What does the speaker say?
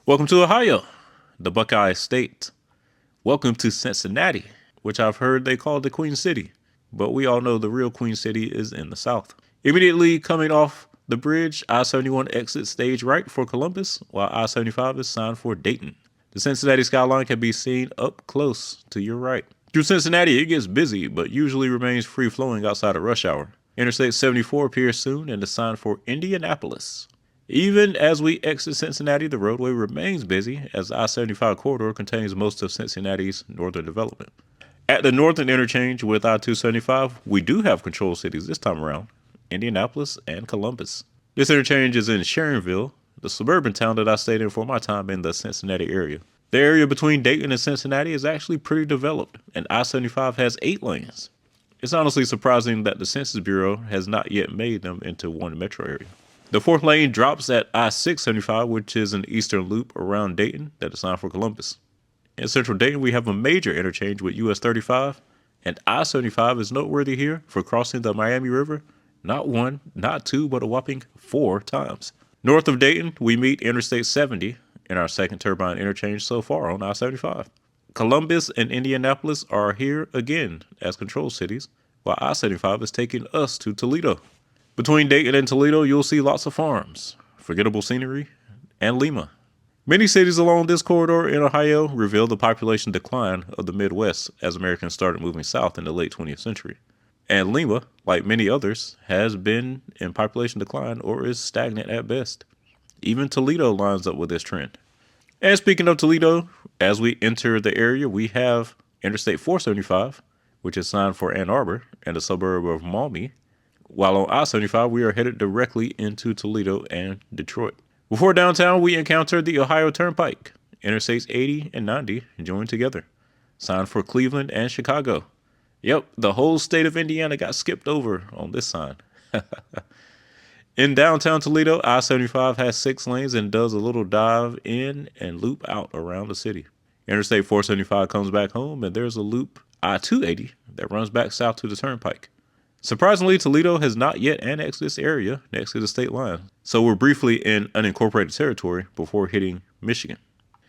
Welcome to Ohio, the Buckeye State. Welcome to Cincinnati, which I've heard they call the Queen City, but we all know the real Queen City is in the South. Immediately coming off the bridge, I-71 exits stage right for Columbus, while I-75 is signed for Dayton. The Cincinnati skyline can be seen up close to your right. Through Cincinnati, it gets busy, but usually remains free-flowing outside of rush hour. Interstate 74 appears soon and is signed for Indianapolis. Even as we exit Cincinnati, the roadway remains busy as the I-75 corridor contains most of Cincinnati's northern development. At the northern interchange with I-275, we do have control cities this time around, Indianapolis and Columbus. This interchange is in Sharonville, the suburban town that I stayed in for my time in the Cincinnati area. The area between Dayton and Cincinnati is actually pretty developed, and I-75 has 8 lanes. It's honestly surprising that the Census Bureau has not yet made them into one metro area. The 4th lane drops at I-675, which is an eastern loop around Dayton that is signed for Columbus. In central Dayton, we have a major interchange with US 35, and I-75 is noteworthy here for crossing the Miami River not 1, not 2, but a whopping 4 times. North of Dayton, we meet Interstate 70 in our second turbine interchange so far on I-75. Columbus and Indianapolis are here again as control cities, while I-75 is taking us to Toledo. Between Dayton and Toledo, you'll see lots of farms, forgettable scenery, and Lima. Many cities along this corridor in Ohio reveal the population decline of the Midwest as Americans started moving south in the late 20th century. And Lima, like many others, has been in population decline or is stagnant at best. Even Toledo lines up with this trend. And speaking of Toledo, as we enter the area, we have Interstate 475, which is signed for Ann Arbor and the suburb of Maumee, while on I-75, we are headed directly into Toledo and Detroit. Before downtown, we encounter the Ohio Turnpike. Interstates 80 and 90 join together, signed for Cleveland and Chicago. Yep, the whole state of Indiana got skipped over on this sign. In downtown Toledo, I-75 has 6 lanes and does a little dive in and loop out around the city. Interstate 475 comes back home, and there's a loop I-280 that runs back south to the Turnpike. Surprisingly, Toledo has not yet annexed this area next to the state line, so we're briefly in unincorporated territory before hitting Michigan.